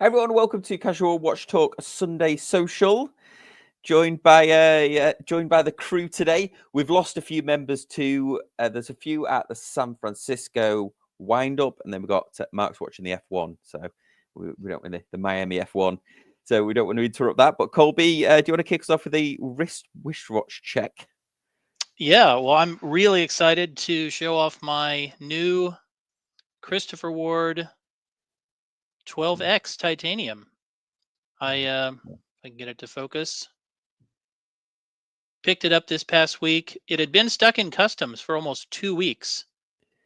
Everyone, welcome to Casual Watch Talk Sunday Social. Joined by the crew today. We've lost a few members to. There's a few at the San Francisco wind up, and then we've got Mark's watching the F1, so we don't want the Miami F1, so we don't want to interrupt that. But Colby, do you want to kick us off with the wristwatch check? Yeah, well, I'm really excited to show off my new Christopher Ward 12X titanium. I can get it to focus. Picked it up this past week. It had been stuck in customs for almost 2 weeks.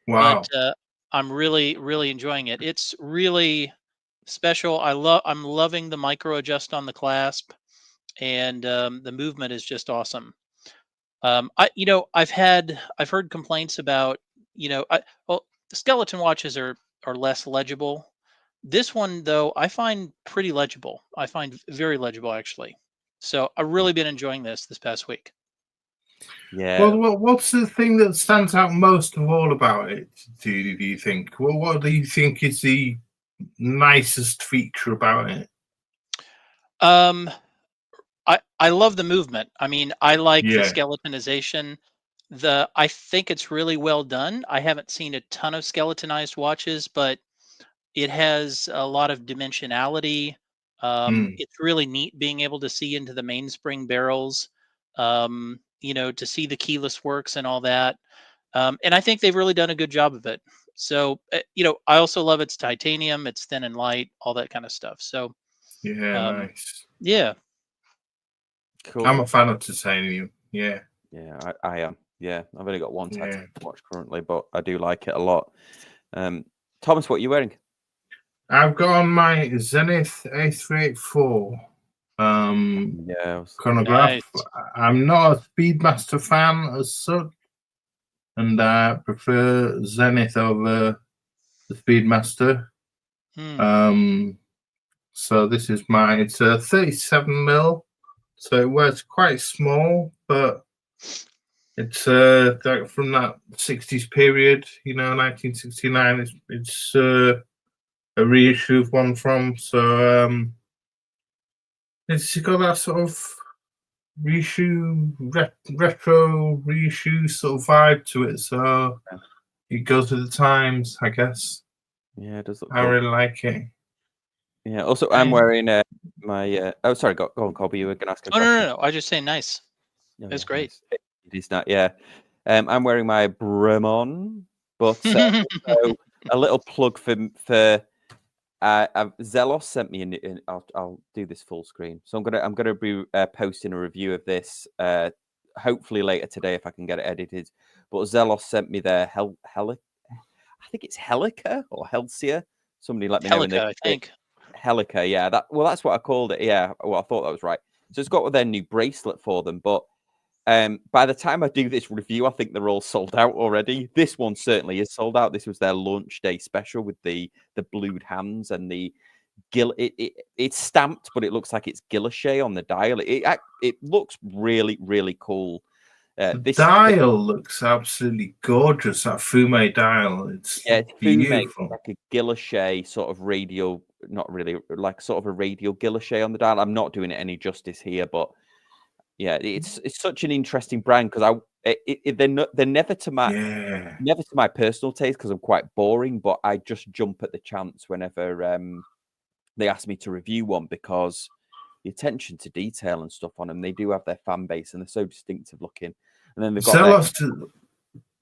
Wow. But I'm really enjoying it. It's really special. I'm loving the micro adjust on the clasp, and the movement is just awesome. I've heard complaints about, the skeleton watches are less legible. This one, though, I find pretty legible. I find very legible, actually. So I've really been enjoying this past week. Yeah. Well, what's the thing that stands out most of all about it? Do you think? Well, what do you think is the nicest feature about it? I love the movement. I mean, I like the Yeah. skeletonization. I think it's really well done. I haven't seen a ton of skeletonized watches, but it has a lot of dimensionality. It's really neat being able to see into the mainspring barrels, to see the keyless works and all that. And I think they've really done a good job of it. So, I also love its titanium. It's thin and light, all that kind of stuff. So, Yeah, nice. yeah. Cool. I'm a fan of titanium. Yeah. Yeah, I am. Yeah, I've only got one titanium watch currently, but I do like it a lot. Thomas, what are you wearing? I've got on my Zenith A384 chronograph. Nice. I'm not a Speedmaster fan as such, and I prefer Zenith over the Speedmaster. So this is it's a 37mm, so it wears quite small, but it's from that 60s period, 1969. It's a reissue of one from, so it's got that sort of reissue, retro reissue sort of vibe to it, so it goes with the times, I guess. Yeah, it does look I cool. really like it. Yeah, also I'm wearing my oh, sorry, go on, Colby, you were gonna ask a question. No, I was just saying nice. It's great. Nice. It is not, yeah. I'm wearing my Bremon, but also a little plug for Zelos sent me I'll do this full screen. So I'm gonna be posting a review of this hopefully later today if I can get it edited. But Zelos sent me their I think it's Helica or Helsia. Somebody let me know. Helica, I think. Helica, yeah. That's what I called it. Yeah. Well, I thought that was right. So it's got their new bracelet for them, but by the time I do this review, I think they're all sold out already. This one certainly is sold out. This was their launch day special with the blued hands and the it's stamped, but it looks like it's guilloche on the dial. It looks really, really cool. The dial looks absolutely gorgeous. That Fume dial, it's beautiful. Like a guilloche sort of radial, not really like sort of a radial guilloche on the dial. I'm not doing it any justice here, but yeah, it's such an interesting brand because they're never to my personal taste because I'm quite boring, but I just jump at the chance whenever they ask me to review one because the attention to detail and stuff on them, they do have their fan base and they're so distinctive looking. And then they've got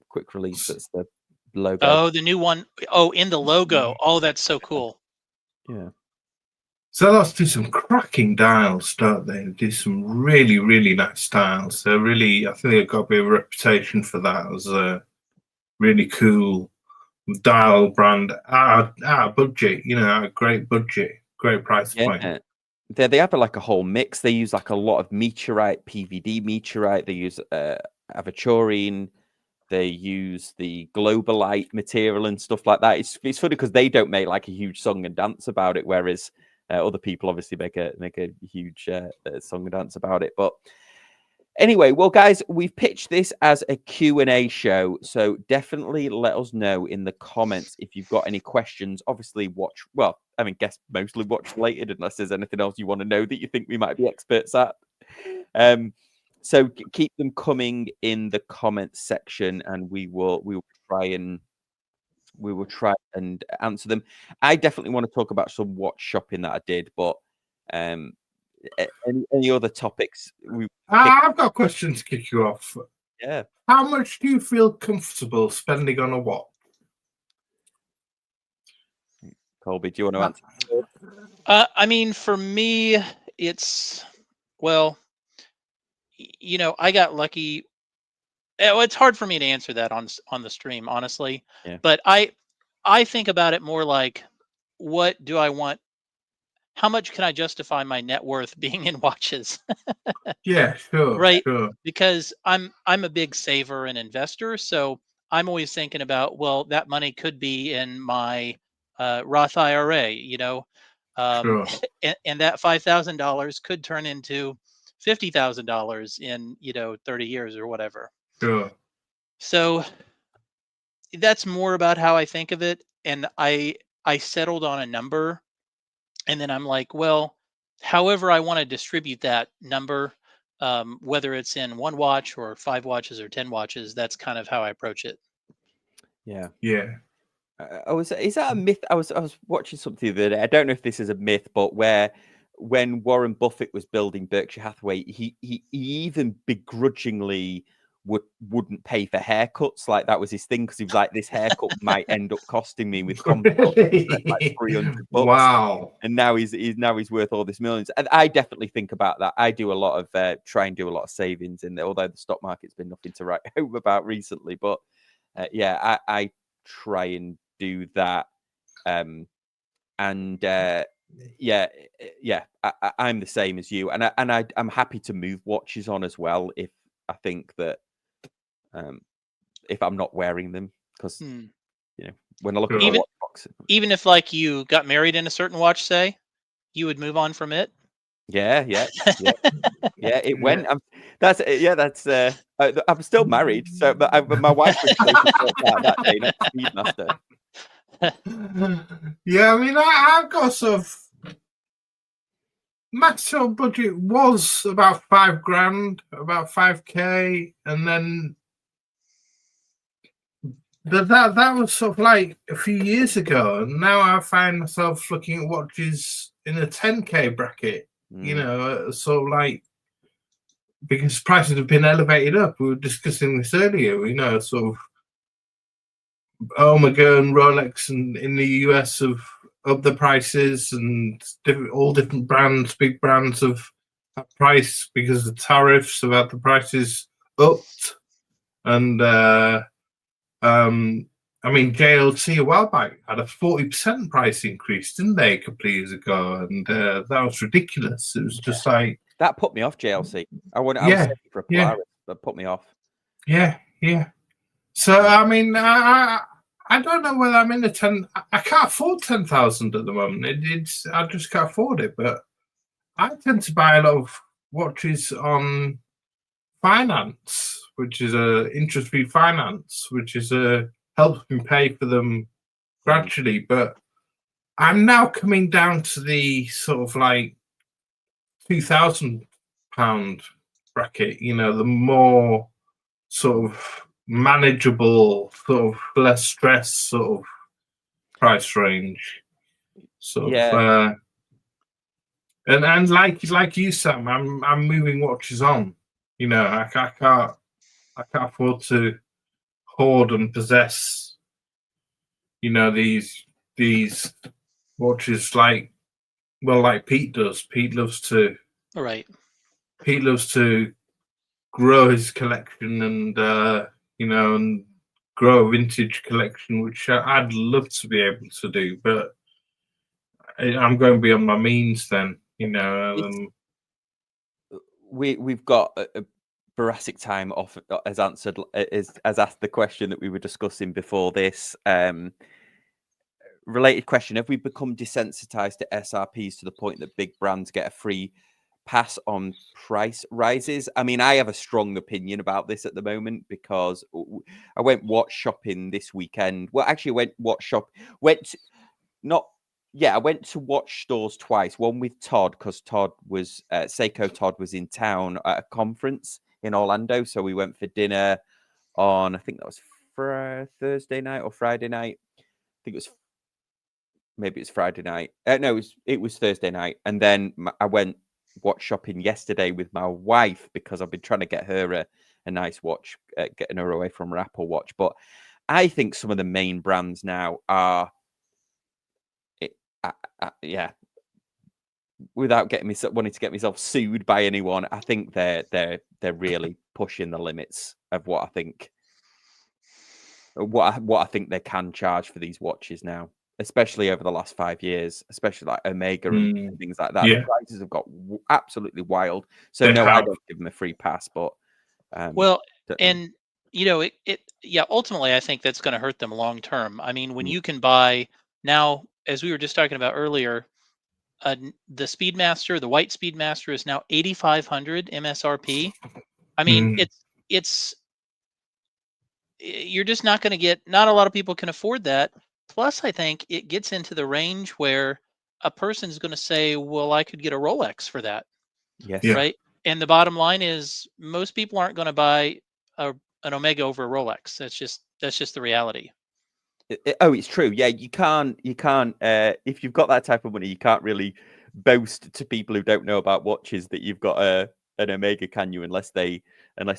quick release. That's the logo. Oh, the new one. Oh, in the logo. Oh, that's so cool. Yeah. Zelos do some cracking dials, don't they? They do some really, really nice dials. They're really, I think they've got a bit of a reputation for that as a really cool dial brand at a budget, at a great budget, great price point. They have like a whole mix. They use like a lot of meteorite, PVD meteorite. They use aventurine. They use the globalite material and stuff like that. It's funny because they don't make like a huge song and dance about it, whereas other people obviously make a huge song and dance about it. But Anyway, well, guys, we've pitched this as a Q&A show, so definitely let us know in the comments if you've got any questions. Obviously, guess mostly watch related, unless there's anything else you want to know that you think we might be experts at. So keep them coming in the comments section, and we will try and answer them. I definitely want to talk about some watch shopping that I did, but any other topics? I've got a question to kick you off. Yeah. How much do you feel comfortable spending on a watch? Colby, do you want to answer? I mean, for me, it's, well, I got lucky. It's hard for me to answer that on the stream, honestly. Yeah. But I think about it more like, what do I want? How much can I justify my net worth being in watches? Yeah, sure. Right. Sure. Because I'm a big saver and investor, so I'm always thinking about, well, that money could be in my Roth IRA, Sure. and that $5,000 could turn into $50,000 in 30 years or whatever. Sure. So that's more about how I think of it, and I settled on a number, and then I'm like, well, however I want to distribute that number, whether it's in one watch or 5 watches or 10 watches, that's kind of how I approach it. Yeah. Yeah. Is that a myth? I was watching something the other day. I don't know if this is a myth, but when Warren Buffett was building Berkshire Hathaway, he even begrudgingly wouldn't pay for haircuts. Like, that was his thing, because he was like, this haircut might end up costing me with compound like $300. Wow. And now he's worth all this millions. And I definitely think about that. I do a lot of try and do a lot of savings in there, although the stock market's been nothing to write home about recently. But I try and do that. I'm the same as you, and I'm happy to move watches on as well if I think that if I'm not wearing them, because when I look at my watch box, even if like you got married in a certain watch, say, you would move on from it. Yeah. It went. I'm still married, so but my wife was that day, not Speedmaster. Yeah, I mean, I've got sort of maximum budget was about $5,000, about $5K, and then that was sort of like a few years ago, and now I find myself looking at watches in a 10K bracket. Sort of like, because prices have been elevated up. We were discussing this earlier. Sort of Omega and Rolex and in the US have upped the prices, and all different brands, big brands, have that price because the tariffs have had the prices upped. And I mean, JLC a while back had a 40% price increase, didn't they, a couple of years ago? And that was ridiculous. It was just like, that put me off, JLC. I was saving for a Polaris, that put me off. Yeah. So I mean, I don't know whether I'm in the 10. I can't afford 10,000 at the moment. I just can't afford it. But I tend to buy a lot of watches on finance, which is a interest-free finance, which is helps me pay for them gradually. But I'm now coming down to the sort of like £2,000 bracket. The more sort of manageable, sort of less stress sort of price range. And like you, Sam, I'm moving watches on. I can't afford to hoard and possess these watches like Pete does. Pete loves to grow his collection and and grow a vintage collection, which I'd love to be able to do, but I'm going beyond my means then. We've got a Jurassic Time off has asked the question that we were discussing before this. Related question: have we become desensitized to SRPs to the point that big brands get a free pass on price rises. I mean, I have a strong opinion about this at the moment because I went watch shopping this weekend. Well, actually, I went to watch stores twice. One with Todd because Seiko Todd was in town at a conference in Orlando, so we went for dinner on, I think that was Thursday night or Friday night. I think it was maybe it's Friday night. No, it was Thursday night, and then I went watch shopping yesterday with my wife because I've been trying to get her a nice watch, getting her away from her Apple Watch. But I think some of the main brands now are, yeah, without wanting to get myself sued by anyone, I think they're really pushing the limits of what I think they can charge for these watches now, especially over the last 5 years, especially like Omega and things like that. Yeah. The prices have got absolutely wild. So They no, I have. don't give them a free pass, but Well, and ultimately, I think that's going to hurt them long term. I mean, when Yeah. you can buy now, as we were just talking about earlier, the Speedmaster, the white Speedmaster, is now 8,500 MSRP. I mean, it's you're just not going to get. Not a lot of people can afford that. Plus, I think it gets into the range where a person's going to say, "Well, I could get a Rolex for that." Yes. Yeah. Right. And the bottom line is most people aren't going to buy an Omega over a Rolex. That's just the reality. Oh, it's true. Yeah, you can't. If you've got that type of money, you can't really boast to people who don't know about watches that you've got an Omega, can you? Unless they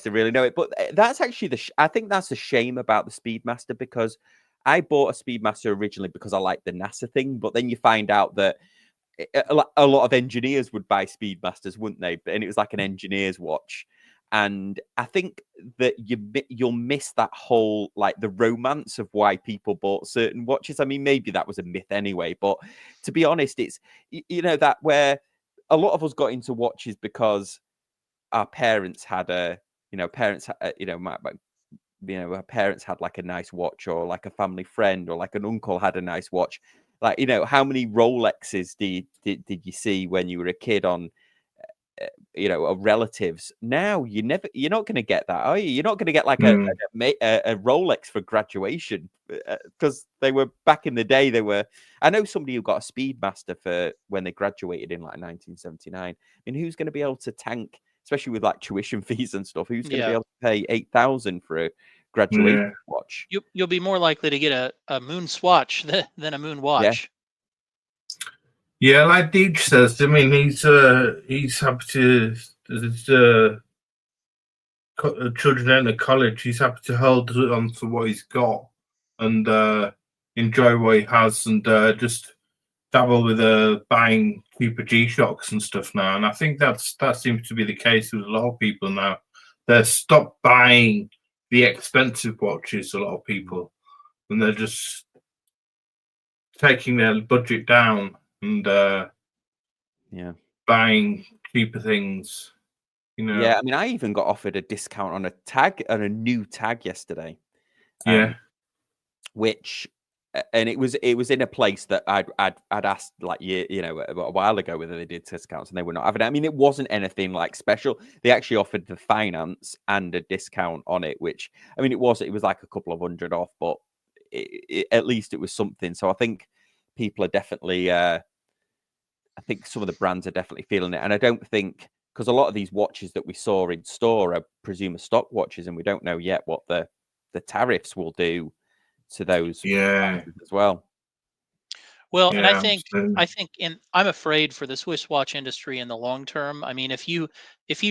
really know it. But that's actually I think that's a shame about the Speedmaster, because I bought a Speedmaster originally because I liked the NASA thing, but then you find out that a lot of engineers would buy Speedmasters, wouldn't they? And it was like an engineer's watch. And I think that you'll miss that whole, like, the romance of why people bought certain watches. I mean, maybe that was a myth anyway, but to be honest, it's that where a lot of us got into watches because our parents had our parents had like a nice watch, or like a family friend or like an uncle had a nice watch. Like, how many Rolexes did you see when you were a kid on of relatives? Now you're not going to get that, are you? You're not going to get like a Rolex for graduation, because they were, back in the day, I know somebody who got a Speedmaster for when they graduated in like 1979. I mean, who's going to be able to tank, especially with like tuition fees and stuff, who's going to be able to pay 8,000 for a graduation watch? You'll be more likely to get a moon swatch than a moon watch. Yeah, like Deej says, I mean, he's happy to, children enter college, he's happy to hold on to what he's got and enjoy what he has, and just dabble with buying cheaper G-Shocks and stuff now. And I think that seems to be the case with a lot of people now. They're stopped buying the expensive watches, a lot of people, and they're just taking their budget down and buying cheaper things. Yeah, I mean, I even got offered a discount on a new tag yesterday. Which, and it was in a place that I'd asked, like, a while ago whether they did discounts, and they were not having it. I mean, it wasn't anything like special. They actually offered the finance and a discount on it, which, I mean, it was like a couple of $100 off, but at least it was something. So I think people are definitely, I think some of the brands are definitely feeling it. And I don't think, because a lot of these watches that we saw in store are presume stock watches, and we don't know yet what the tariffs will do to those as well. Well, and I think I'm afraid for the Swiss watch industry in the long term. I mean, if you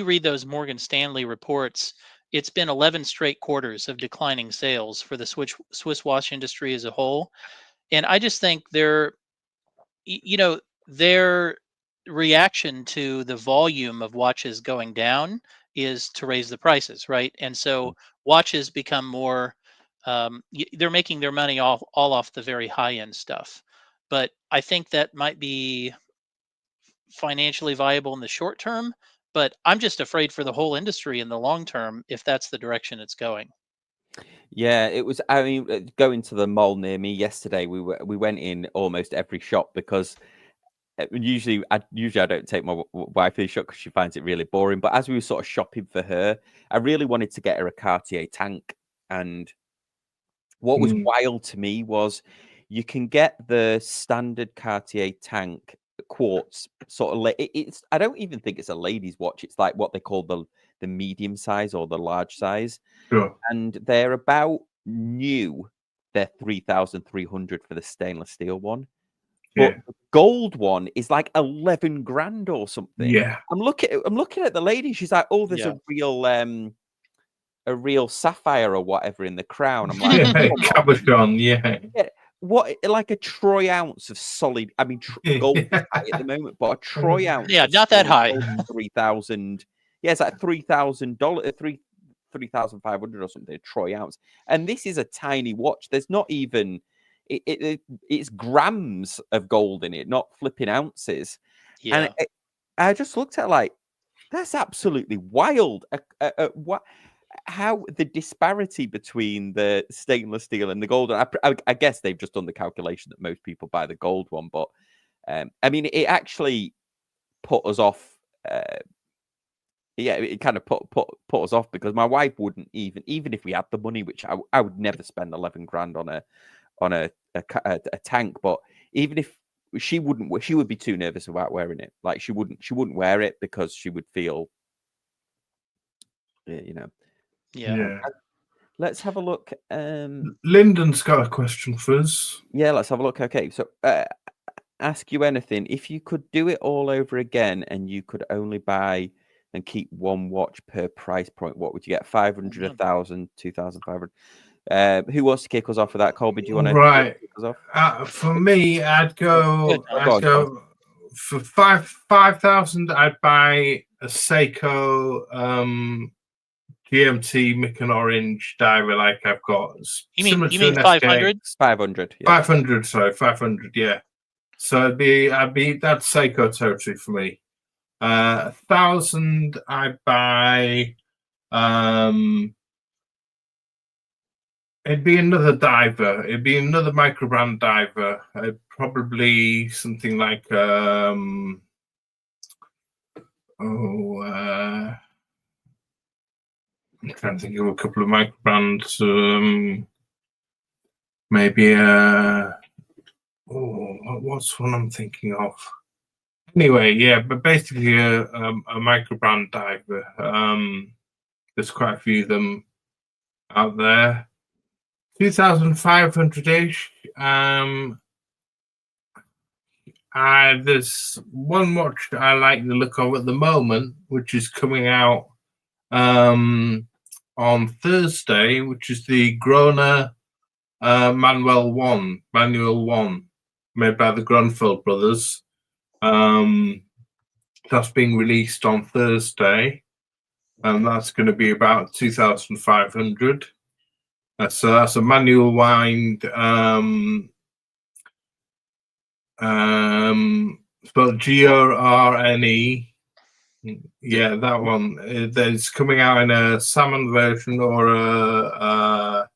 read those Morgan Stanley reports, it's been 11 straight quarters of declining sales for the Swiss watch industry as a whole. And I just think their reaction to the volume of watches going down is to raise the prices, right? And so watches become more, they're making their money all off the very high end stuff. But I think that might be financially viable in the short term, but I'm just afraid for the whole industry in the long term if that's the direction it's going. Yeah, it was. I mean, going to the mall near me yesterday, we went in almost every shop because usually I don't take my wife to the shop because she finds it really boring. But as we were sort of shopping for her, I really wanted to get her a Cartier tank. And what was wild to me was you can get the standard Cartier tank quartz sort of. It's I don't even think it's a lady's watch. It's like what they call the medium size or the large size, Sure. and they're about new. They're 3,300 for the stainless steel one. But Yeah. the gold one is like 11 grand or something. Yeah. I'm looking at the lady. She's like, oh, there's a real sapphire or whatever in the crown. I'm like, Yeah, cabochon, yeah. what, like a troy ounce of solid? I mean, gold is high at the moment, but a troy ounce, not that high. 3,000. Yeah, it's like $3,000, 3,500 or something. A troy ounce, and this is a tiny watch. There's not even. It's grams of gold in it, not flipping ounces. Yeah. And I just looked at it like, that's absolutely wild. What? How the disparity between the stainless steel and the gold? I guess they've just done the calculation that most people buy the gold one, but I mean, it actually put us off. Yeah, it kind of put us off because my wife wouldn't even if we had the money, which I would never spend 11 grand on a tank, but even if she would be too nervous about wearing it. Like she wouldn't wear it because she would feel, Yeah. Let's have a look. Lyndon's got a question for us. Yeah, let's have a look. Okay, so ask you anything. If you could do it all over again and you could only buy and keep one watch per price point, what would you get? 500, 1,000, 2,500. Who wants to kick us off with that? Colby, do you want to kick us off? For me, I'd go for 5,000. I'd buy a Seiko GMT Micken Orange diver like I've got. You mean 500? 500. Yeah. 500. Sorry, 500. Yeah. So I'd be that's Seiko territory for me. 1,000. I'd buy. It'd be another diver. It'd be another microbrand diver. Probably something like I'm trying to think of a couple of microbrands. Maybe what's one I'm thinking of? Anyway, yeah, but basically a microbrand diver. There's quite a few of them out there. 2,500-ish. There's one watch I like the look of at the moment, which is coming out on Thursday, which is the Grona Manual 1, made by the Grunfeld brothers. That's being released on Thursday, and that's going to be about 2,500. So that's a manual wind. Spelled GRNE. Yeah, that one. There's coming out in a salmon version or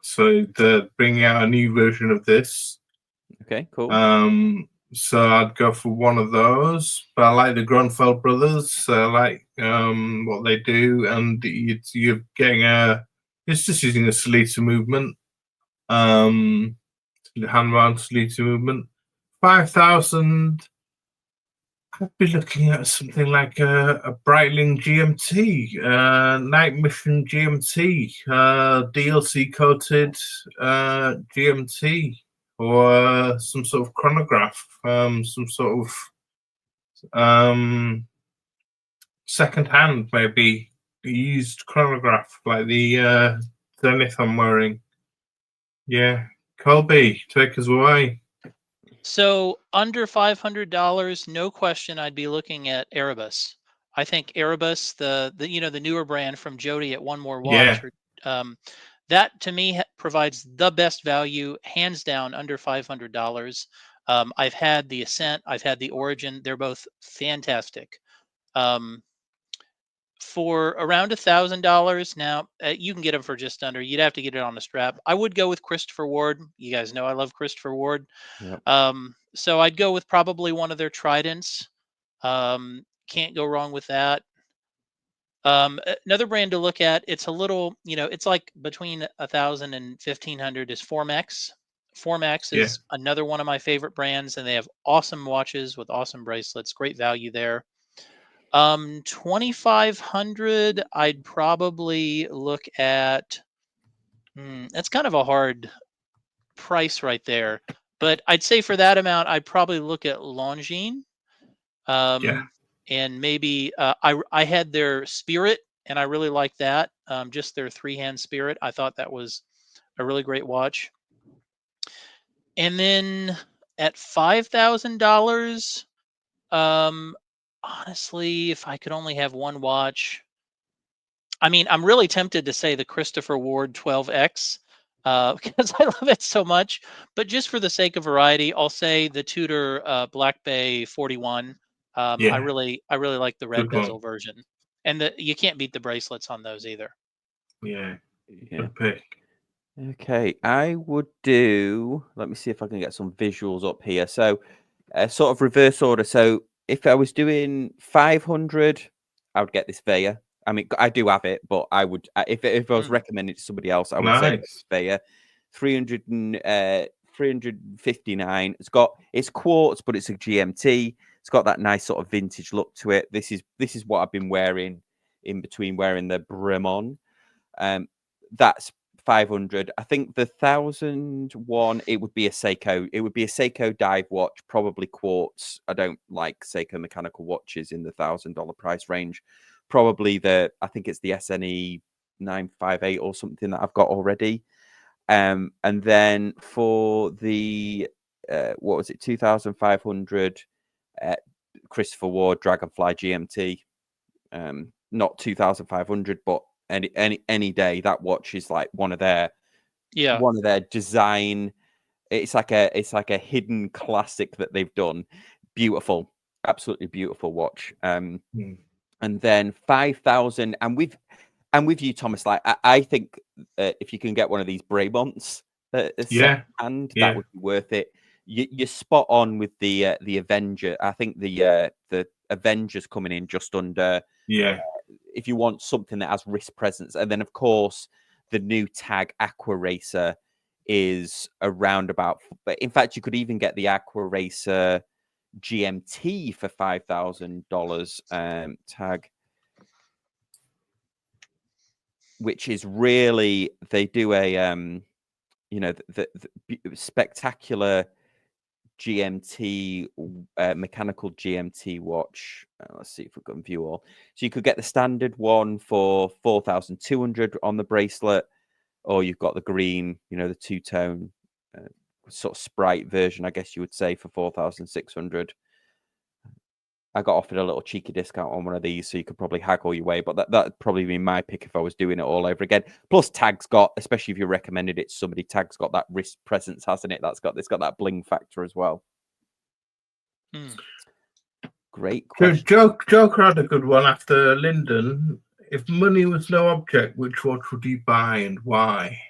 so they're bringing out a new version of this. Okay, cool. So I'd go for one of those. But I like the Grunfeld brothers. I like what they do, and you're getting it's just using a Salita movement, hand wound Salita movement. 5,000. I'd be looking at something like a Breitling GMT, Night Mission GMT, DLC coated GMT, or some sort of chronograph, some sort of second hand, maybe used chronograph like the Zenith I'm wearing. Yeah, Colby, take us away. So under $500, no question, I'd be looking at Erebus. I think Erebus, the newer brand from Jody at One More Watch, that to me provides the best value, hands down, under $500. I've had the Ascent, I've had the Origin. They're both fantastic. for around $1,000. Now you can get them for just under. You'd have to get it on a strap. I would go with Christopher Ward. You guys know I love Christopher Ward. Yep. So I'd go with probably one of their Tridents. Can't go wrong with that. Another brand to look at, it's a little, it's like between 1,000 and 1,500 is Formex. Formex is another one of my favorite brands, and they have awesome watches with awesome bracelets. Great value there. 2,500, I'd probably look at. That's kind of a hard price right there, but I'd say for that amount, I'd probably look at Longines. And maybe I had their Spirit, and I really liked that. Just their 3-hand Spirit. I thought that was a really great watch. And then at $5,000, honestly, if I could only have one watch, I mean, I'm really tempted to say the Christopher Ward 12X because I love it so much. But just for the sake of variety, I'll say the Tudor Black Bay 41. I really like the red bezel version, and you can't beat the bracelets on those either. Yeah. Good pick. Okay, I would do. Let me see if I can get some visuals up here. So, sort of reverse order. So, if I was doing 500, I would get this Veya. I mean, I do have it, but I would if I was recommending it to somebody else, I would say Veya. 359. It's quartz, but it's a GMT. It's got that nice sort of vintage look to it. This is what I've been wearing in between wearing the Bremon. That's 500. I think the 1,001, it would be a Seiko. It would be a Seiko dive watch, probably quartz. I don't like Seiko mechanical watches in the $1,000 price range. Probably I think it's the SNE 958 or something that I've got already. And then for the what was it, 2,500 Christopher Ward Dragonfly GMT. Not 2,500, but any day that watch is like one of their design. It's like a hidden classic that they've done. Beautiful, absolutely beautiful watch. And then 5,000, and with you, Thomas. Like I think if you can get one of these Brabants, that would be worth it. You're spot on with the Avenger. I think the Avenger's coming in just under. If you want something that has wrist presence, and then of course the new Tag Aqua Racer is around about. But in fact, you could even get the Aqua Racer GMT for $5,000. Tag, which is really, they do a the spectacular GMT mechanical GMT watch. Let's see if we can view all. So you could get the standard one for 4,200 on the bracelet, or you've got the green, the two-tone sort of Sprite version, I guess you would say, for 4,600. I got offered a little cheeky discount on one of these, so you could probably haggle your way, but that'd probably be my pick if I was doing it all over again. Plus, Tag's got, especially if you recommended it to somebody, Tag's got that wrist presence, hasn't it? It's got that bling factor as well. Great question. Joker had a good one after Lyndon. If money was no object, which watch would you buy and why?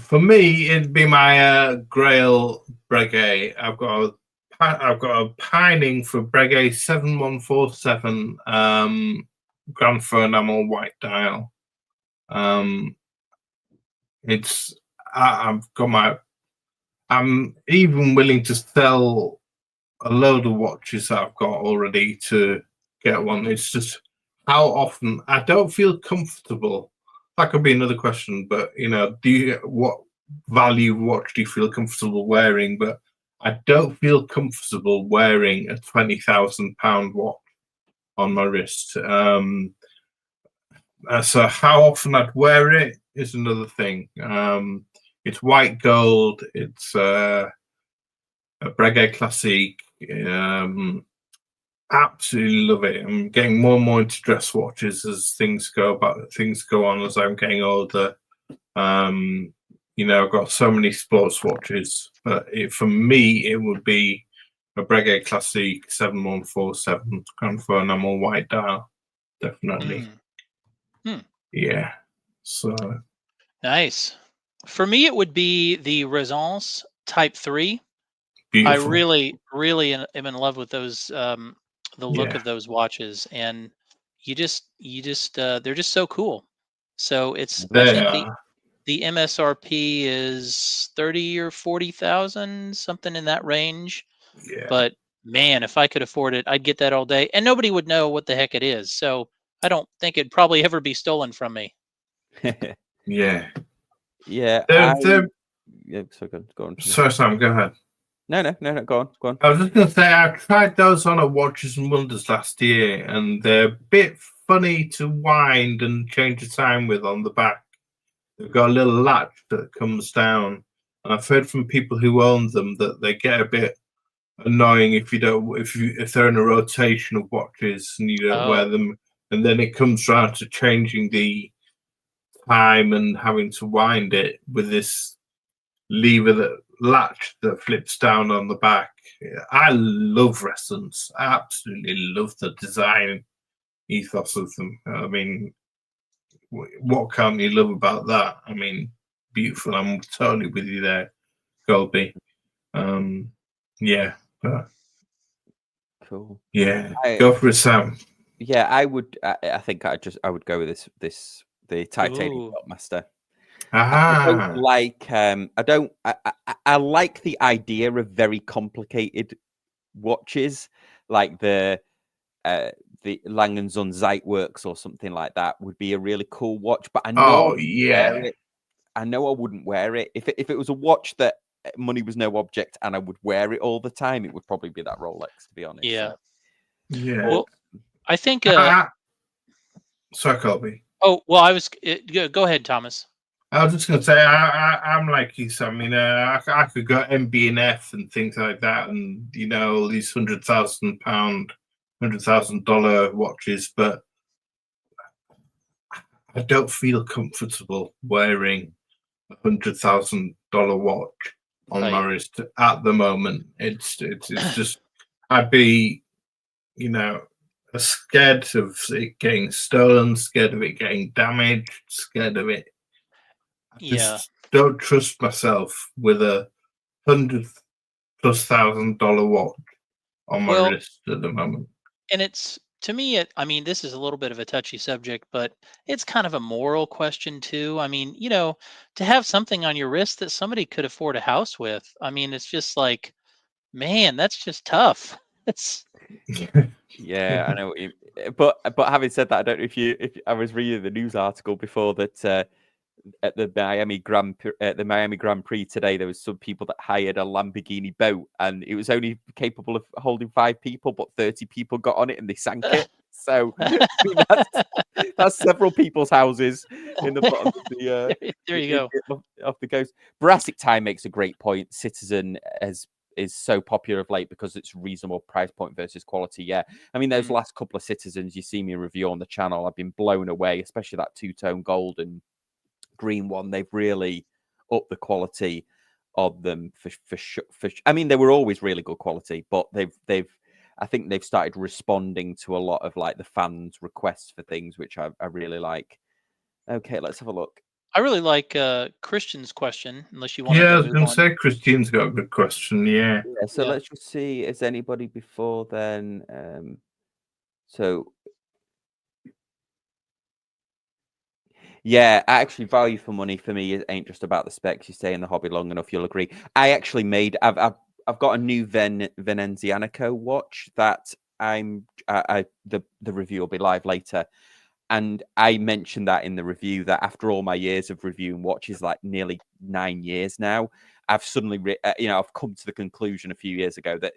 For me, it'd be my Grail Breguet. I've got a pining for Breguet 7147 Grand Fur enamel white dial. I'm even willing to sell a load of watches that I've got already to get one. It's just how often I don't feel comfortable. That could be another question, but what value watch do you feel comfortable wearing? But I don't feel comfortable wearing a £20,000 watch on my wrist. So how often I'd wear it is another thing. It's white gold. It's a Breguet Classique. Absolutely love it. I'm getting more and more into dress watches as things go on as I'm getting older. I've got so many sports watches, but for me, it would be a Breguet Classic 7147 kind of an all white dial, definitely. Yeah. So Nice. For me, it would be the Resonance Type 3. beautiful. I really am in love with those, the look Yeah. of those watches, and you just they're just so cool. So it's I They think are. the MSRP is 30 or 40,000, something in that range. Yeah. But man, if I could afford it, I'd get that all day, and nobody would know what the heck it is. So I don't think it'd probably ever be stolen from me. Yeah. Yeah. They're, So go on. sorry, Sam, go ahead. No, go on. I was just going to say, I tried those on at Watches and Wonders last year, and they're a bit funny to wind and change the time with on the back. They've got a little latch that comes down, and I've heard from people who own them that they get a bit annoying if they're in a rotation of watches and you don't wear them, and then it comes round to changing the time and having to wind it with this lever that latch that flips down on the back. I love Resonance. I absolutely love the design ethos of them. I mean, what can't you love about that? I mean, beautiful. I'm totally with you there, Colby. Yeah. Cool. Yeah. Go for it, Sam. Yeah, I would. I think I would go with the titanium Master. I don't like. I like the idea of very complicated watches, like the Lang & Son Zeitwerks or something like that would be a really cool watch. But I know I know I wouldn't wear it if it was a watch that money was no object and I would wear it all the time. It would probably be that Rolex, to be honest. Yeah. So. Yeah. Well, I think. Sorry, Colby. Oh well, I was. Go ahead, Thomas. I was just going to say, I'm like you, Sam. You know, I could go MB&F and things like that, and you know, all these £100,000, $100,000 watches, but I don't feel comfortable wearing $100,000 watch on my wrist at the moment. It's just I'd be, you know, scared of it getting stolen, scared of it getting damaged, scared of it. I just don't trust myself with a $100,000+ watch on my wrist at the moment. And it's, to me, I mean, this is a little bit of a touchy subject, but it's kind of a moral question too. I mean, you know, to have something on your wrist that somebody could afford a house with, I mean, it's just like, man, that's just tough. It's yeah, I know. But having said that, I don't know if I was reading the news article before that at the Miami Grand Prix today, there was some people that hired a Lamborghini boat, and it was only capable of holding 5 people, but 30 people got on it and they sank it. So that's several people's houses in the bottom of the there you go off the coast. Brassic Time makes a great point. Citizen is so popular of late because it's reasonable price point versus quality. Yeah, I mean those last couple of Citizens you see me review on the channel, I've been blown away, especially that two-tone gold and green one. They've really upped the quality of them for sure. I mean, they were always really good quality, but I think they've started responding to a lot of like the fans' requests for things, which I really like. Okay, let's have a look. I really like Christian's question, unless you want to. I was going to say Christian's got a good question. Yeah. So let's just see. Is anybody before then? So. Yeah, actually, value for money for me ain't just about the specs. You stay in the hobby long enough, you'll agree. I actually I've got a new Venezianico watch that the review will be live later, and I mentioned that in the review that after all my years of reviewing watches, like nearly 9 years now, I've suddenly I've come to the conclusion a few years ago that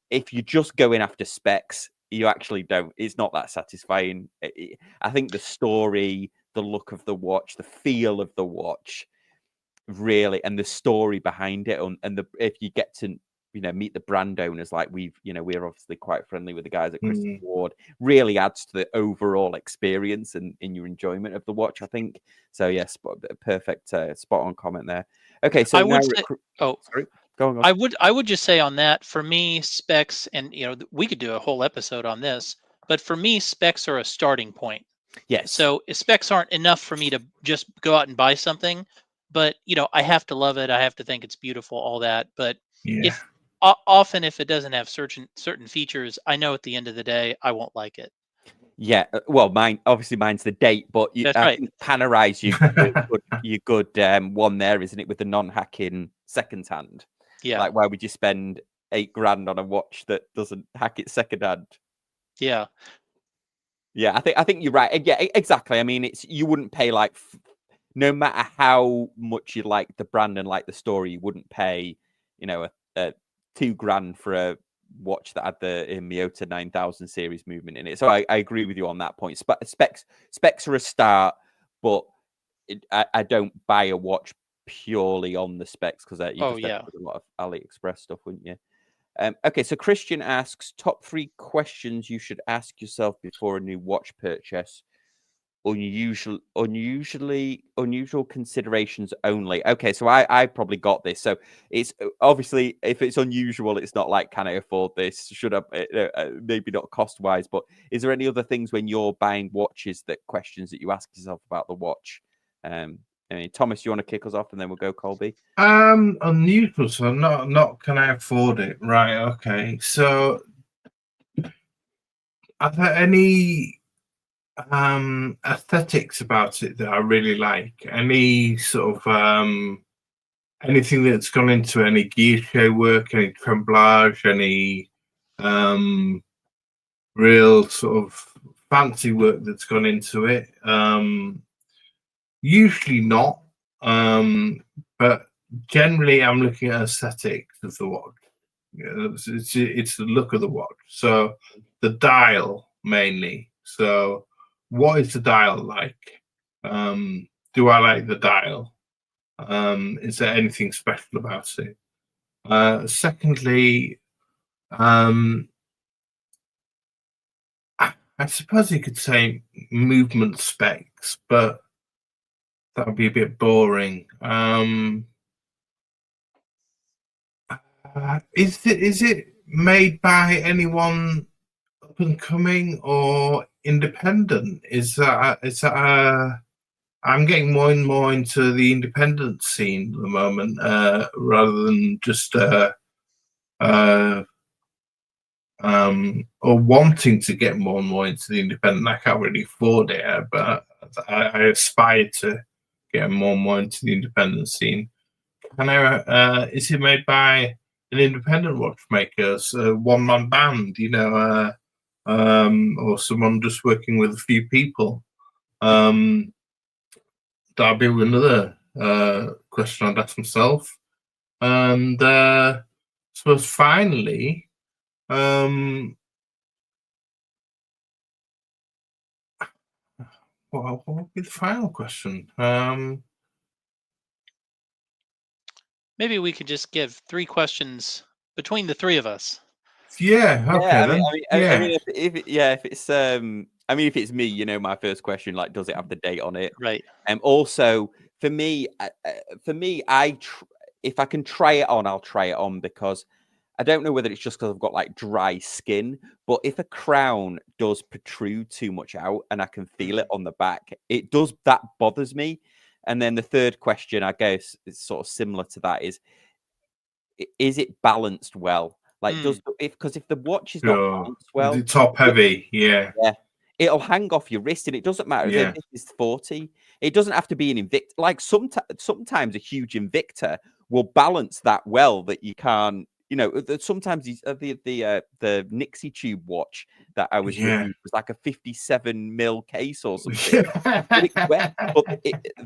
if you just go in after specs, you actually don't. It's not that satisfying. I think the story, the look of the watch, the feel of the watch, really, and the story behind it, and if you get to meet the brand owners, like we're obviously quite friendly with the guys at Christian Ward, really adds to the overall experience and in your enjoyment of the watch, I think. So yes, perfect, spot on comment there. Okay, so sorry. Go on. I would just say on that, for me, specs, and we could do a whole episode on this, but for me, specs are a starting point. Yes. So specs aren't enough for me to just go out and buy something, but I have to love it. I have to think it's beautiful, all that. But Yeah. often if it doesn't have certain features, I know at the end of the day I won't like it. Yeah, well, mine's the date, but That's I right. think Panerai, you good one there, isn't it, with the non-hacking second hand? Yeah. Like, why would you spend $8,000 on a watch that doesn't hack it second hand? Yeah. Yeah, I think you're right. Yeah, exactly. I mean, you wouldn't pay like, no matter how much you like the brand and like the story, you wouldn't pay, a $2,000 for a watch that had the Miyota 9000 series movement in it. So I agree with you on that point. Specs are a start, but I don't buy a watch purely on the specs, because you just end up with a lot of AliExpress stuff, wouldn't you? Okay, so Christian asks, top 3 questions you should ask yourself before a new watch purchase. Unusual considerations only. Okay, so I probably got this. So it's obviously, if it's unusual, it's not like, can I afford this? Should I? Maybe not cost wise, but is there any other things when you're buying watches, that questions that you ask yourself about the watch? Thomas, you want to kick us off, and then we'll go Colby? Unusual. So not can I afford it? Right. Okay. So are there any aesthetics about it that I really like? Any sort of anything that's gone into any guilloche work, any tremblage, any real sort of fancy work that's gone into it? Usually not, but generally I'm looking at aesthetics of the watch. It's the look of the watch. So the dial mainly. So what is the dial like? Do I like the dial? Is there anything special about it? Secondly, I suppose you could say movement specs, but that would be a bit boring. Is it made by anyone up and coming or independent? I'm getting more and more into the independent scene at the moment, rather than just or wanting to get more and more into the independent. I can't really afford it, but I aspire to get more and more into the independent scene. And is it made by an independent watchmaker, a one-man band, or someone just working with a few people? That'll be another question I'd ask myself. And I suppose finally, what would be the final question? Maybe we could just give 3 questions between the 3 of us. Yeah. Okay. I mean, if it's me, my first question, like, does it have the date on it? Right. Also, for me, if I can try it on, I'll try it on, because I don't know whether it's just because I've got like dry skin, but if a crown does protrude too much out and I can feel it on the back, that bothers me. And then the third question, I guess, is sort of similar to that: is it balanced well? Like, because if the watch is not balanced well, top heavy, yeah, it'll hang off your wrist, and it doesn't matter if this is 40. It doesn't have to be an Invicta. Like sometimes a huge Invicta will balance that well that you can't. Sometimes the Nixie Tube watch that I was reviewing was like a 57 mil case or something. But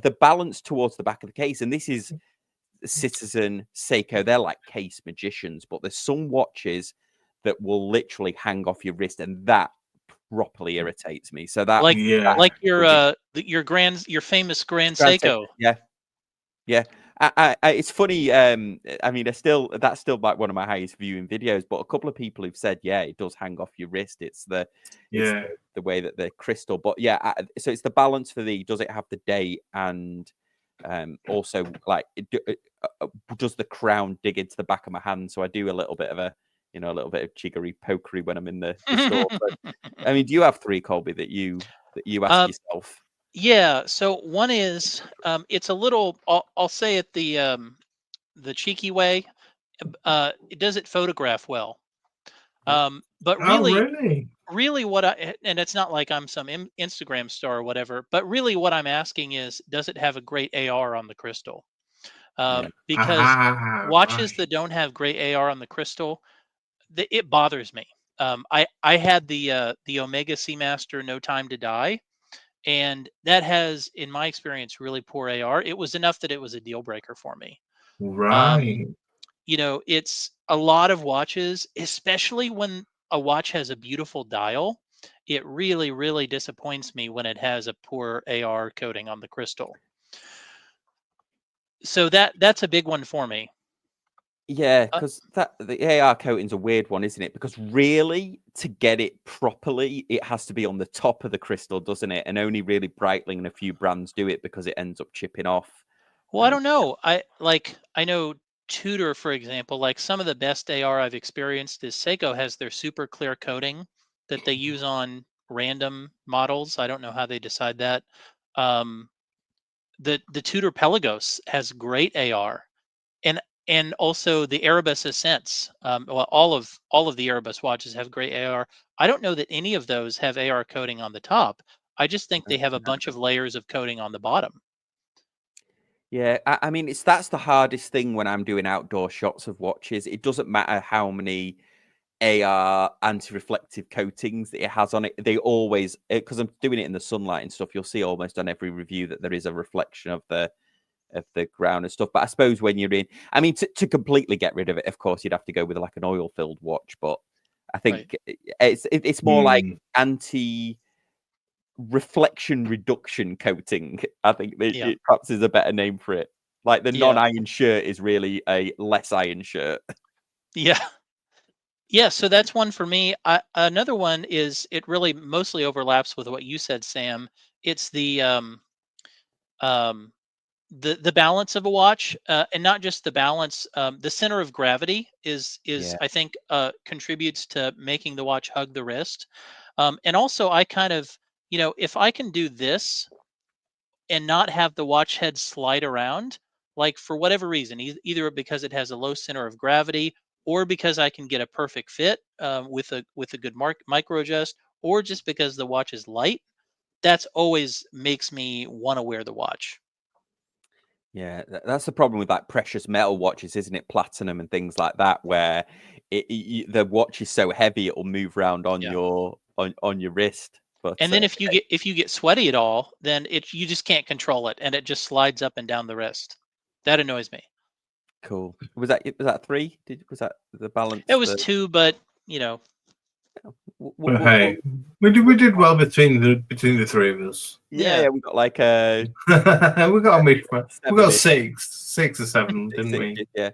the balance towards the back of the case, and this is Citizen, Seiko, they're like case magicians, but there's some watches that will literally hang off your wrist, and that properly irritates me. So that like your famous Grand Seiko. Yeah. It's funny. I mean, that's still like one of my highest viewing videos. But a couple of people who've said, yeah, it does hang off your wrist. It's the way that the crystal. But yeah, so it's the balance for does it have the date, and Also, like, does the crown dig into the back of my hand? So I do a little bit of a little bit of jiggery pokery when I'm in the store. But I mean, do you have three, Colby, that you ask yourself? Yeah. So one is it's a little. I'll say it the cheeky way. Does it photograph well? But Oh, really, really? what and it's not like I'm some Instagram star or whatever, but really what I'm asking is, does it have a great AR on the crystal? Because watches Right. that don't have great AR on the crystal, it bothers me. I had the Omega Seamaster No Time to Die, and that has, in my experience, really poor AR. It was enough that it was a deal breaker for me. Um, Right. it's a lot of watches, especially when a watch has a beautiful dial. It really, really disappoints me when it has a poor AR coating on the crystal. So that's a big one for me. Yeah, Uh, because the AR coating's a weird one, isn't it? Because really, to get it properly, it has to be on the top of the crystal, doesn't it? And only really Breitling and a few brands do it because it ends up chipping off. well, I don't know. I know Tudor, for example, like some of the best AR I've experienced is Seiko has their super clear coating that they use on random models. I don't know how they decide that. Um, the Tudor Pelagos has great AR, and also the Erebus Ascents. Well, all of the Erebus watches have great AR. I don't know that any of those have AR coating on the top. I just think they have a bunch of layers of coating on the bottom. Yeah, I mean, that's the hardest thing when I'm doing outdoor shots of watches. It doesn't matter how many AR anti-reflective coatings that it has on it. They always, because I'm doing it in the sunlight and stuff, you'll see almost on every review that there is a reflection of the ground and stuff. But I suppose when you're in, I mean, to completely get rid of it, of course, you'd have to go with like an oil-filled watch. But I Right. think it's more like anti-reflection reduction coating. I think Yeah. it perhaps is a better name for it. Like the Yeah. non-iron shirt is really a less iron shirt. Yeah. Yeah. So that's one for me. Another one is, it really mostly overlaps with what you said, Sam. It's um, the balance of a watch, and not just the balance. The center of gravity is Yeah. I think contributes to making the watch hug the wrist. And also, I kind of, if I can do this and not have the watch head slide around, like for whatever reason, either because it has a low center of gravity, or because I can get a perfect fit with a good micro adjust, or just because the watch is light, that's always makes me want to wear the watch. Yeah, that's the problem with like precious metal watches, isn't it? Platinum and things like that, where the watch is so heavy it'll move around on Yeah. your on your wrist. But And then if you get sweaty at all, then you just can't control it, and it just slides up and down the wrist. That annoys me. cool. Was that three? Was that the balance? It was two, but But hey, we did well between the three of us. Yeah, we got like we got a mishmash. We got 7-ish. 6 or 7, didn't we? Yeah.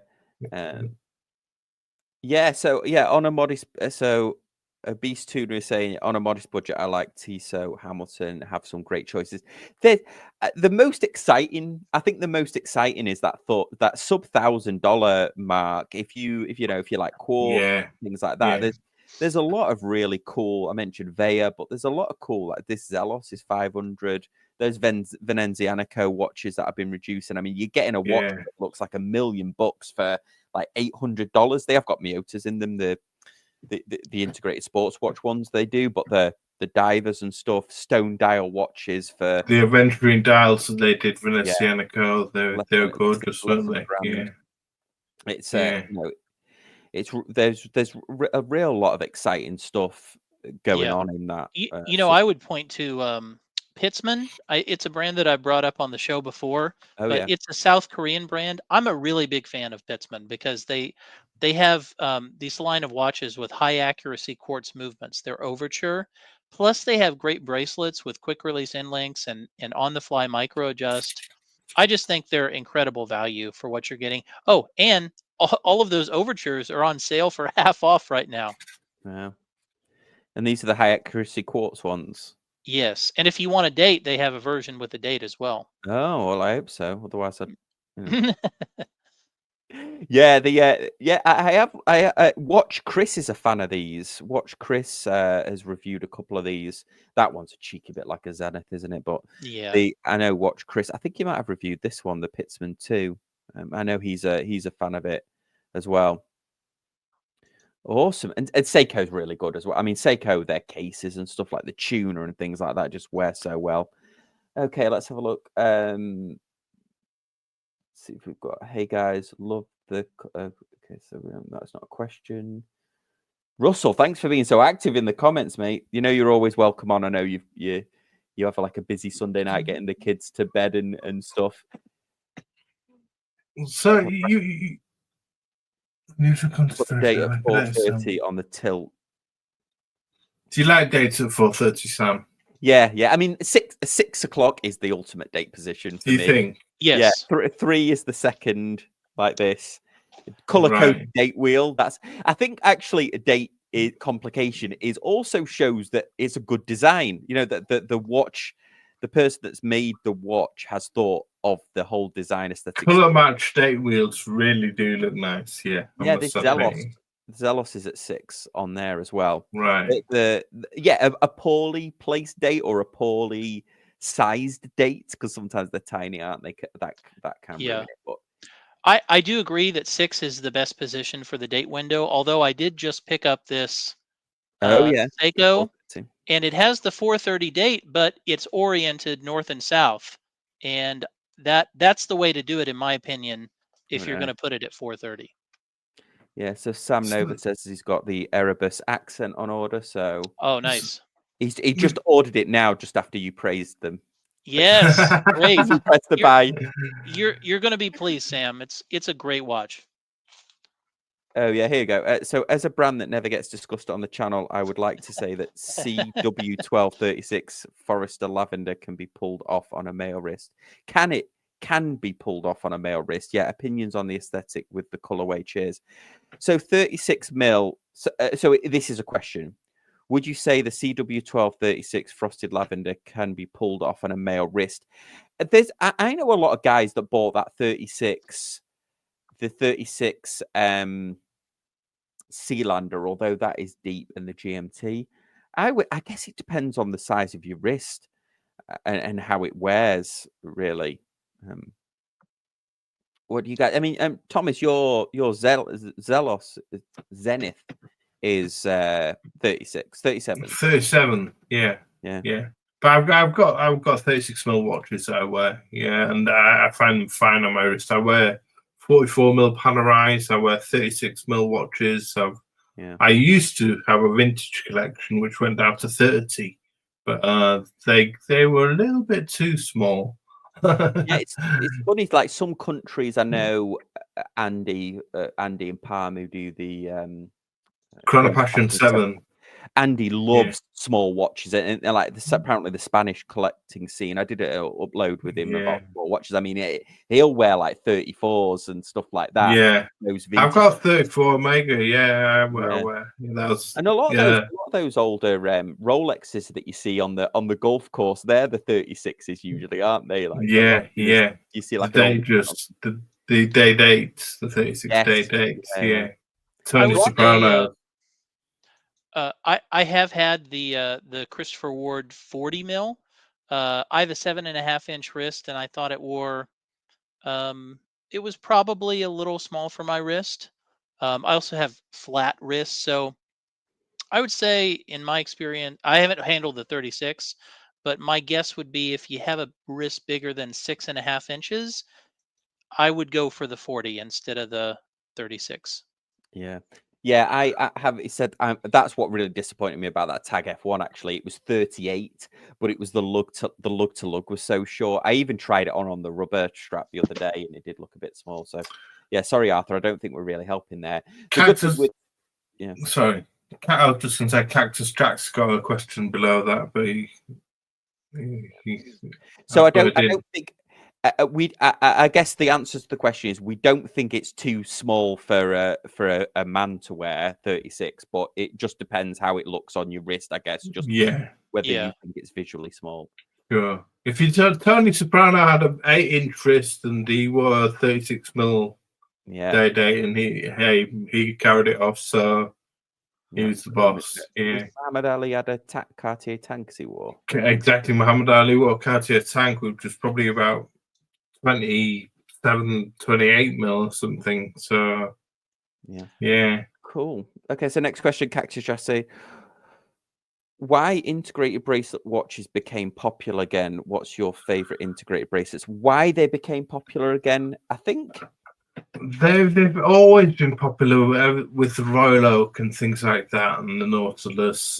Yeah, so yeah, on a modest, so Beast Tuner is saying on a modest budget, I like Tissot, Hamilton, have some great choices. The most exciting, I think, the most exciting is that sub $1,000 mark. If you like quartz, things like that, there's a lot of really cool. I mentioned Veya, but there's a lot of cool. Like this Zelos is 500. There's Venezianico watches that have been reducing. I mean, you're getting a watch that looks like $1 million for like $800. They have got Miyotas in them, the integrated sports watch ones they do, but the divers and stuff, stone dial watches for the aventurine dials that they did Venezianico, they're gorgeous, weren't they? Yeah. It's there's a real lot of exciting stuff going on in that. I would point to Pittsman. It's a brand that I brought up on the show before, but it's a South Korean brand. I'm a really big fan of Pittsman because they have these line of watches with high accuracy quartz movements. They're Overture. Plus, they have great bracelets with quick release end links and on the fly micro adjust. I just think they're incredible value for what you're getting. Oh, and all of those Overtures are on sale for half off right now. Yeah. And these are the high accuracy quartz ones. Yes, and if you want a date, they have a version with a date as well. Oh, well, I hope so. Otherwise, I'd. Yeah, I have. Watch Chris is a fan of these. Watch Chris has reviewed a couple of these. That one's a cheeky bit like a Zenith, isn't it? But Yeah. I know Watch Chris. I think he might have reviewed this one, the Pittsman too. I know he's a fan of it as well. Awesome, and Seiko's really good as well. I mean, Seiko, their cases and stuff like the tuner and things like that just wear so well. Okay, let's have a look. See if we've got. Hey guys, love the. Okay, so that's not a question. Russell, thanks for being so active in the comments, mate. You know you're always welcome on. I know you have like a busy Sunday night getting the kids to bed and stuff. So you should come to Put date at 4:30 on the tilt. Do you like dates at 4:30, Sam? Yeah. I mean, 6 o'clock is the ultimate date position for me. Do you think? Yes. Yeah, 3 is the second, like this. Color code date wheel. I think actually a date complication is also shows that it's a good design. You know, that the watch, the person that's made the watch has thought of the whole design aesthetic. Color match date wheels really do look nice. Yeah. Yeah, this Zelos is at 6 on there as well. Right. A poorly placed date or a poorly sized date, because sometimes they're tiny, aren't they? That can ruin it. But I do agree that 6 is the best position for the date window. Although I did just pick up this Seiko, and it has the 4:30 date, but it's oriented north and south, and that's the way to do it, in my opinion, if you're going to put it at 4:30. Yeah, so Sam Nova says he's got the Erebus accent on order. So nice. He just ordered it now, just after you praised them. Yes, great. Press the buy. You're going to be pleased, Sam. It's a great watch. Oh yeah, here you go. So as a brand that never gets discussed on the channel, I would like to say that CW1236 Forester Lavender can be pulled off on a male wrist. Can be pulled off on a male wrist. Yeah, opinions on the aesthetic with the colorway. Cheers. So 36 mil. So this is a question. Would you say the CW1236 Frosted Lavender can be pulled off on a male wrist? I know a lot of guys that bought that 36, the 36 Sealander, although that is deep in the GMT. I guess it depends on the size of your wrist and how it wears, really. What do you guys? I mean, Thomas, your Zelos Zenith is 36, 37. 37, yeah. But I've got 36 mil watches that I wear, and I find them fine on my wrist. I wear 44 mil Panerais. I wear 36 mil watches. I used to have a vintage collection which went down to 30, but they were a little bit too small. Yeah, it's funny. Like some countries, I know Andy and Palm, who do the Chrono Passion 7. Andy loves small watches, and like apparently the Spanish collecting scene. I did an upload with him about small watches. I mean, he'll wear like 34s and stuff like that. Yeah, I've got 34 Omega. Yeah, I wear. And a lot of those older Rolexes that you see on the golf course, they're the 36s usually, aren't they? Like you see like the day dates, the 36 day dates. Yeah. Tony Soprano. I have had the Christopher Ward 40 mil. I have a 7.5 inch wrist, and I thought it wore. It was probably a little small for my wrist. I also have flat wrists, so I would say, in my experience, I haven't handled the 36, but my guess would be if you have a wrist bigger than 6.5 inches, I would go for the 40 instead of the 36. Yeah, I have said that's what really disappointed me about that Tag F1. Actually, it was 38, but it was the lug to lug was so short. I even tried it on the rubber strap the other day, and it did look a bit small. So, yeah, sorry, Arthur, I don't think we're really helping there. Sorry, I was just going to say Cactus Jack's got a question below that, but so I don't think. I guess the answer to the question is we don't think it's too small for a man to wear 36, but it just depends how it looks on your wrist, I guess. Just whether you think it's visually small. Sure. If you Tony Soprano had an 8-inch wrist and he wore 36mm day, and he carried it off, so he was the boss. Yeah. Muhammad Ali had a Cartier tank he wore. Exactly. Muhammad Ali wore a Cartier tank, which was probably about 27, 28mm or something. So yeah. Cool. Okay, so next question, Cactus Jesse. Why integrated bracelet watches became popular again? What's your favorite integrated bracelets? Why they became popular again? I think they've always been popular with the Royal Oak and things like that, and the Nautilus.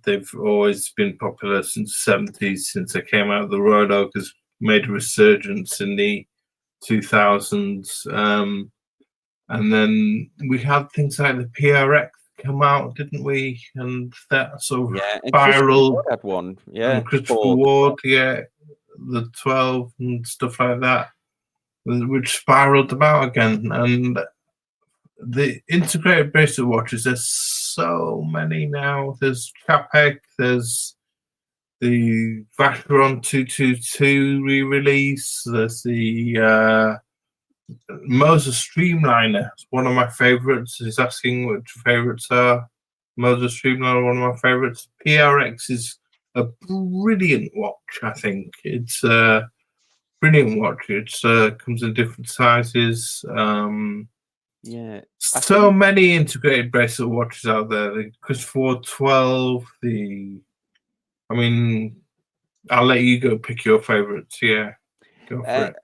They've always been popular since the 70s, since they came out. The Royal Oak has made a resurgence in the 2000s, and then we had things like the PRX come out, didn't we? And that sort of spiral had one, and Christopher Ward, the 12 and stuff like that, which spiraled them out again. And the integrated bracelet watches, there's so many now. There's Capec, there's the Vacheron 222 re-release, there's the Moses Streamliner, one of my favorites. He's asking which favorites are. Moses Streamliner, one of my favorites. PRX is a brilliant watch, I think. It's a brilliant watch. It comes in different sizes. So many integrated bracelet watches out there. The Christopher Ward 12, I mean, I'll let you go pick your favorites. Yeah, go for it.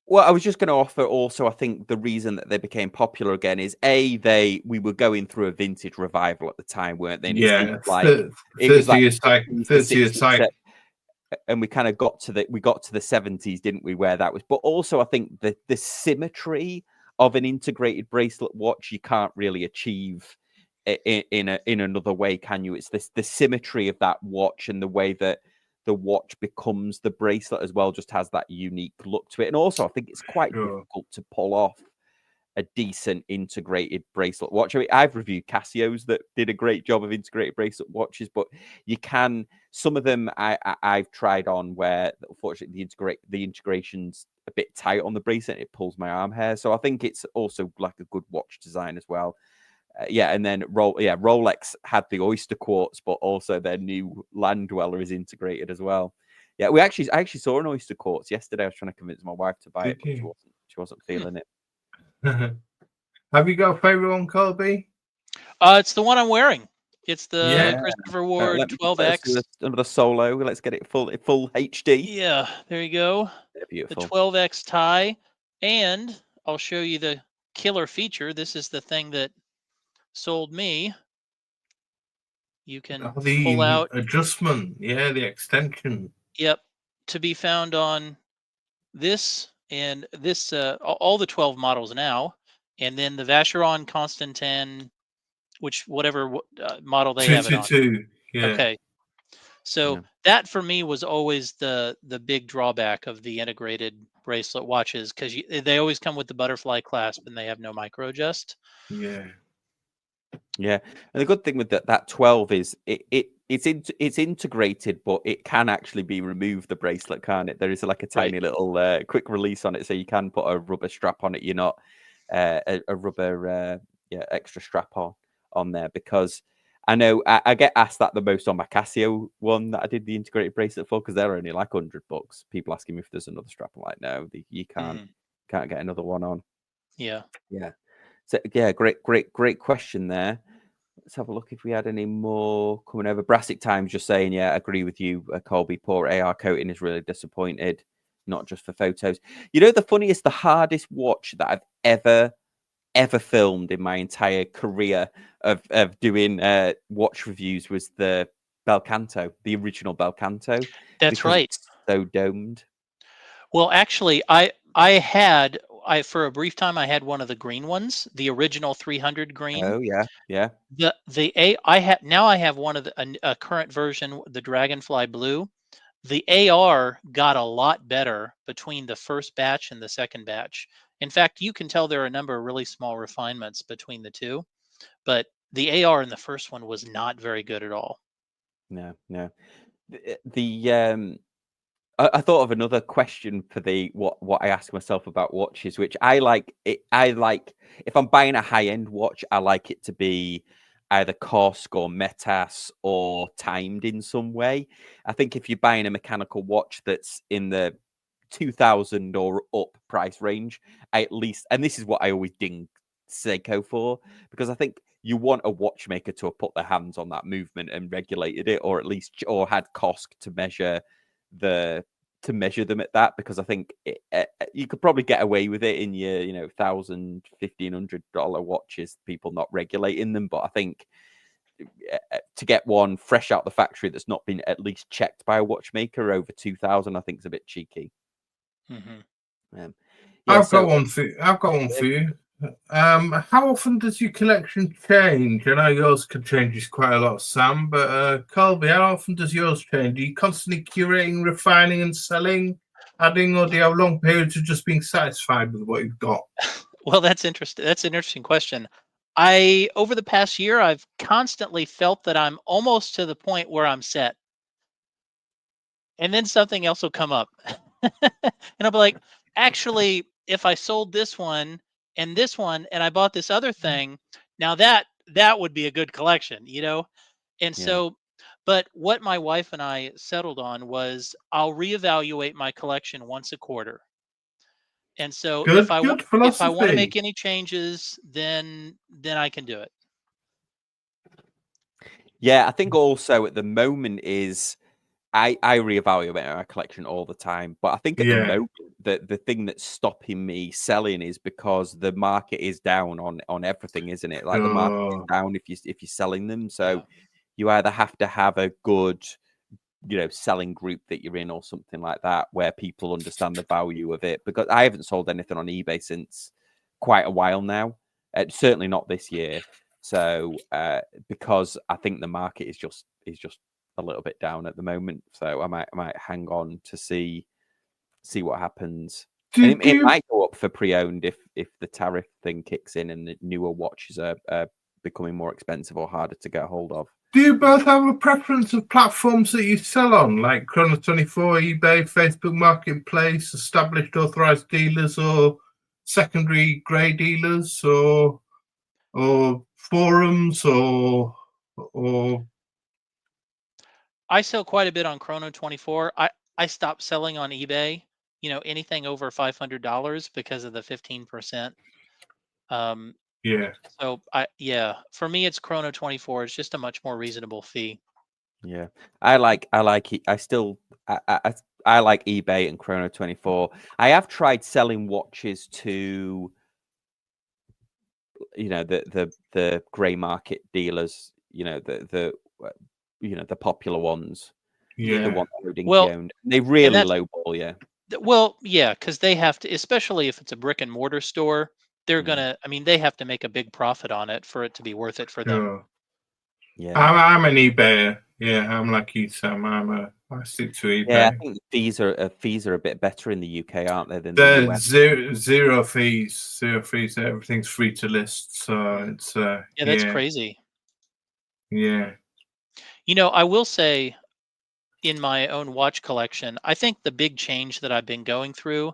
Well, I was just going to offer also, I think the reason that they became popular again is we were going through a vintage revival at the time, weren't they? And it was like 30 years cycle. And we kind of got to the 70s, didn't we? Where that was, but also I think the symmetry of an integrated bracelet watch you can't really achieve in another way, can you? It's the symmetry of that watch and the way that the watch becomes the bracelet as well, just has that unique look to it. And also I think it's quite difficult to pull off a decent integrated bracelet watch. I mean, I've reviewed Casios that did a great job of integrated bracelet watches, but some of them I've tried on where unfortunately the integration's a bit tight on the bracelet, it pulls my arm hair. So I think it's also like a good watch design as well. And then Rolex had the Oyster Quartz, but also their new Land Dweller is integrated as well. Yeah, I actually saw an Oyster Quartz yesterday. I was trying to convince my wife to buy it, but she wasn't feeling it. Have you got a favorite one, Colby? It's the one I'm wearing. It's the Christopher Ward 12X. Another solo. Let's get it full HD. Yeah, there you go. They're beautiful. The 12X tie, and I'll show you the killer feature. This is the thing that sold me. You can pull out adjustment, the extension. Yep, to be found on this and this, all the 12 models now, and then the Vacheron Constantin, whatever model they have it on. Yeah. Okay, so that for me was always the big drawback of the integrated bracelet watches, because they always come with the butterfly clasp and they have no micro adjust. Yeah, and the good thing with that 12 is it's integrated, but it can actually be removed, the bracelet, can't it? There is like a tiny little quick release on it, so you can put a rubber strap on it. You're not a rubber extra strap on there, because I know I get asked that the most on my Casio one that I did the integrated bracelet for, because they're only like $100. People asking me if there's another strap. I'm like, no, you can't get another one on. Yeah. So great question there. Let's have a look if we had any more coming over. Brassic Times just saying, I agree with you, Colby. Poor AR coating is really disappointed, not just for photos. You know, the hardest watch that I've ever filmed in my entire career of doing watch reviews was the Belcanto, the original Belcanto. That's right. It's so domed. Well, actually, for a brief time, I had one of the green ones, the original 300 green. Oh yeah. I have one of a current version, the Dragonfly Blue. The AR got a lot better between the first batch and the second batch. In fact, you can tell there are a number of really small refinements between the two, but the AR in the first one was not very good at all. No. I thought of another question for the what I ask myself about watches, which I like. I like if I'm buying a high end watch, I like it to be either Corsk or Metas or timed in some way. I think if you're buying a mechanical watch that's in the 2000 or up price range, I at least, and this is what I always ding Seiko for, because I think you want a watchmaker to have put their hands on that movement and regulated it, or at least or had Corsk to measure them at that, because I think you could probably get away with it in your $1,000-$1,500 watches, people not regulating them. But I think to get one fresh out the factory that's not been at least checked by a watchmaker over 2,000, I think is a bit cheeky. Mm-hmm. I've got one for you. How often does your collection change? I know yours changes quite a lot, Sam, but Colby, how often does yours change? Are you constantly curating, refining, and selling, adding, or do you have long periods of just being satisfied with what you've got? Well, that's interesting. That's an interesting question. Over the past year, I've constantly felt that I'm almost to the point where I'm set. And then something else will come up. And I'll be like, actually, if I sold this one and I bought this other thing, now that would be a good collection, And so, but what my wife and I settled on was I'll reevaluate my collection once a quarter. And so Good if I want to philosophy. make any changes, then I can do it. Yeah, I think also at the moment is I reevaluate my collection all the time, but I think at the moment the thing that's stopping me selling is because the market is down on everything, isn't it? Like the market is down if you're selling them, so you either have to have a good selling group that you're in or something like that where people understand the value of it. Because I haven't sold anything on eBay since quite a while now, certainly not this year. So because I think the market is just a little bit down at the moment, so I might hang on to see what happens. It might go up for pre-owned if the tariff thing kicks in and the newer watches are becoming more expensive or harder to get hold of. Do you both have a preference of platforms that you sell on, like Chrono24, eBay, Facebook Marketplace, established authorized dealers, or secondary grey dealers, or forums, or? I sell quite a bit on Chrono24. I stopped selling on eBay. Anything over $500 because of the 15%. So for me, it's Chrono24. It's just a much more reasonable fee. Yeah, I like it. I like eBay and Chrono24. I have tried selling watches to the grey market dealers. The popular ones. The ones owned. They really lowball you. Well, yeah, because they have to, especially if it's a brick and mortar store. They're gonna. I mean, they have to make a big profit on it for it to be worth it for them. Yeah, I'm an eBayer. Yeah, I'm like you, Sam. I stick to eBay. Yeah, I think fees are a bit better in the UK, aren't they? Than the US? Zero fees. Everything's free to list. So it's that's crazy. Yeah. I will say, in my own watch collection, I think the big change that I've been going through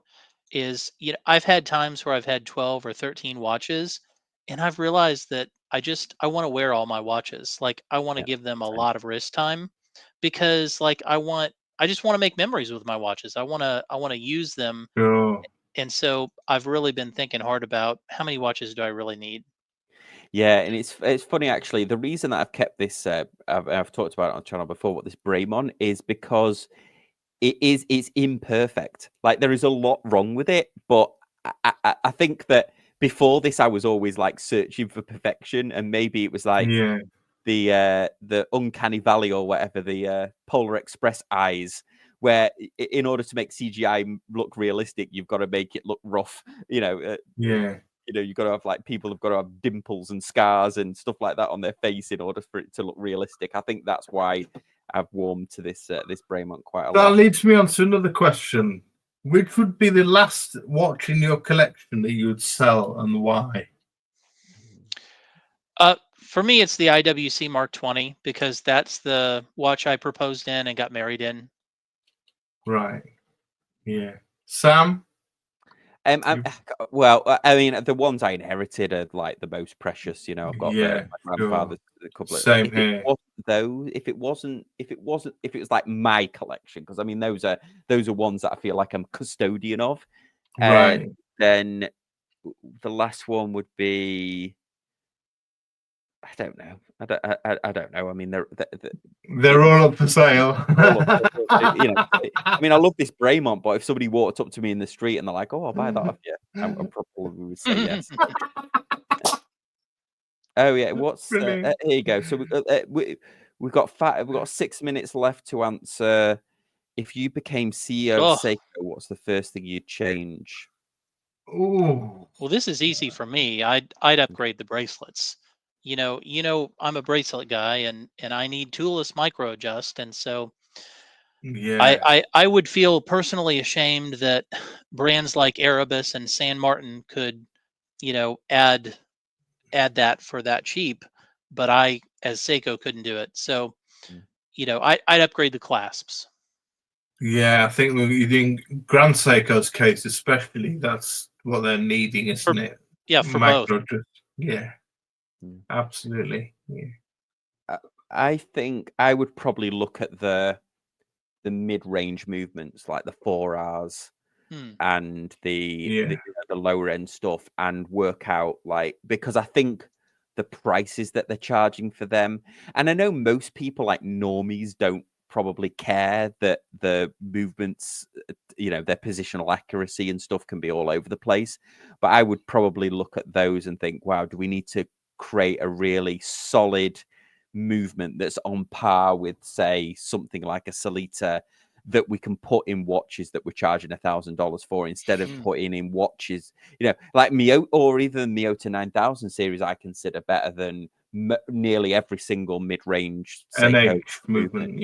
is, I've had times where I've had 12 or 13 watches, and I've realized that I want to wear all my watches. Like I want to give them a lot of wrist time, because like I just want to make memories with my watches. I want to use them. Sure. And so I've really been thinking hard about how many watches do I really need? Yeah, and it's funny actually. The reason that I've kept this, I've talked about it on the channel before, what this Braemon is, because it's imperfect. Like there is a lot wrong with it, but I think that before this, I was always like searching for perfection, and maybe it was like the uncanny valley or whatever, the Polar Express eyes, where in order to make CGI look realistic, you've got to make it look rough. You've got to have people have got to have dimples and scars and stuff like that on their face in order for it to look realistic. I think that's why I've warmed to this this Braymont quite a That lot. leads me on to another question. Which would be the last watch in your collection that you would sell, and why? For me, it's the IWC Mark 20 because that's the watch I proposed in and got married in. Right. Yeah. Sam? Well, I mean, the ones I inherited are like the most precious. You know, I've got Yeah, my grandfather's a couple of. Same If here. it wasn't those, if it was like my collection, because I mean, those are ones that I feel like I'm custodian of. Right. Then the last one would be. I don't know. I don't know. I mean, They're all up for sale. you know, I mean, I love this Braymont, but if somebody walked up to me in the street and they're like, "Oh, I'll buy that off you," I probably would say yes. Oh yeah, what's here you go. So we've got 6 minutes left to answer. If you became CEO of Seiko, what's the first thing you'd change? Ooh. Well, this is easy for me. I'd upgrade the bracelets. You know, I'm a bracelet guy, and I need toolless micro adjust, and so Yeah. I would feel personally ashamed that brands like Erebus and San Martin could, add that for that cheap, but I, as Seiko, couldn't do it. So, I'd upgrade the clasps. Yeah, I think in Grand Seiko's case, especially, that's what they're needing, isn't it? Yeah, for both. Yeah, absolutely. Yeah. I think I would probably look at the mid-range movements, like the 4Rs and the lower end stuff, and work out because I think the prices that they're charging for them, and I know most people like normies don't probably care that the movements, their positional accuracy and stuff can be all over the place, but I would probably look at those and think, wow, do we need to create a really solid movement that's on par with, say, something like a Sellita that we can put in watches that we're charging $1,000 for, instead of putting in watches, like Miyota, or even the Miyota 9000 series, I consider better than nearly every single mid-range Seiko movement.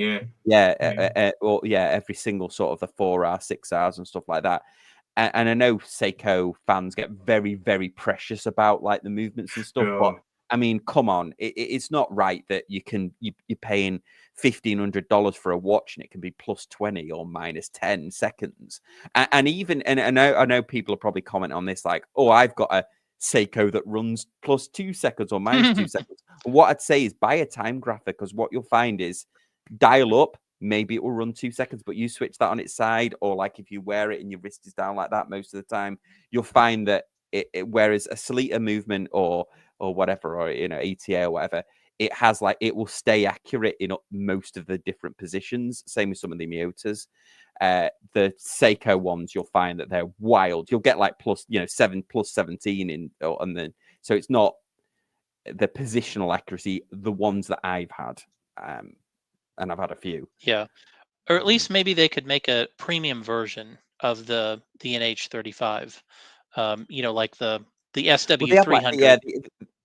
Every single sort of the 4R, 6Rs and stuff like that. And I know Seiko fans get very, very precious about like the movements and stuff, but I mean, come on, it's not right that you're paying $1,500 for a watch and it can be plus 20 or minus 10 seconds. And I know people are probably commenting on this like, oh, I've got a Seiko that runs plus 2 seconds or minus 2 seconds. What I'd say is buy a time graphic, because what you'll find is dial up, maybe it will run 2 seconds, but you switch that on its side, or like if you wear it and your wrist is down like that most of the time, you'll find that whereas a Sellita movement or whatever, or ATA or whatever, it has it will stay accurate in most of the different positions. Same with some of the Miyotas. The Seiko ones, you'll find that they're wild. You'll get like plus 17 in, and then so it's not the positional accuracy. The ones that I've had, and I've had a few. Yeah, or at least maybe they could make a premium version of the NH35. Like the SW300.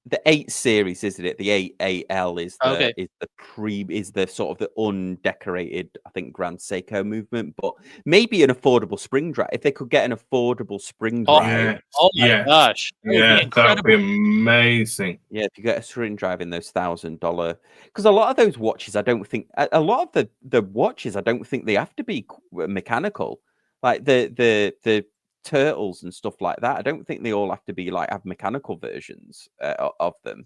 The 8 series, isn't it? The 8L is the sort of the undecorated, I think, Grand Seiko movement, but maybe an affordable spring drive. If they could get an affordable spring drive, my gosh, that would be amazing. Yeah, if you get a spring drive in those $1,000, because a lot of those watches, I don't think a lot of the watches, I don't think they have to be mechanical, like the turtles and stuff like that. I don't think they all have to be have mechanical versions of them.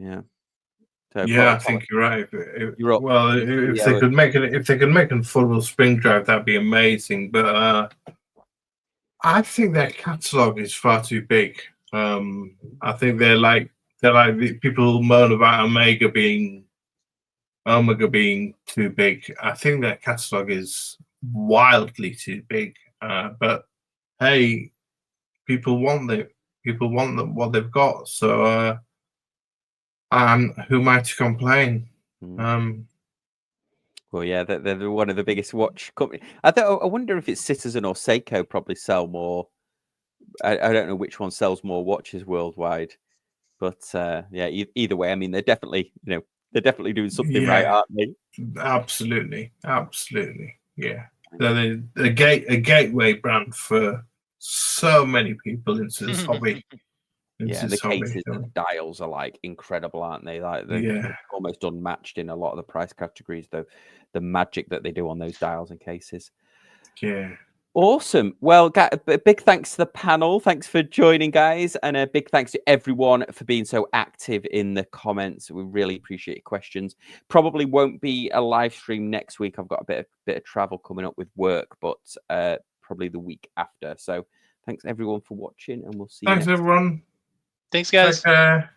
So I think you're right. If they could make an affordable spring drive, that'd be amazing. But I think their catalog is far too big. I think they're like the people moan about Omega being too big. I think their catalog is wildly too big. But hey, people want it. People want what they've got. So who am I to complain? Well, yeah, they're one of the biggest watch companies. I wonder if it's Citizen or Seiko probably sell more. I don't know which one sells more watches worldwide, but either way, I mean, they're definitely They're definitely doing something right, Yeah. aren't they? Absolutely. Yeah. They're a gateway brand for so many people into this hobby. Yeah, and the cases and the dials are like incredible, aren't they? Like they're almost unmatched in a lot of the price categories. The magic that they do on those dials and cases. Yeah. Awesome. Well, a big thanks to the panel. Thanks for joining, guys. And a big thanks to everyone for being so active in the comments. We really appreciate your questions. Probably won't be a live stream next week. I've got a bit of travel coming up with work, but probably the week after. So thanks everyone for watching, and we'll see you Thanks, next everyone. Thanks, guys. Take care.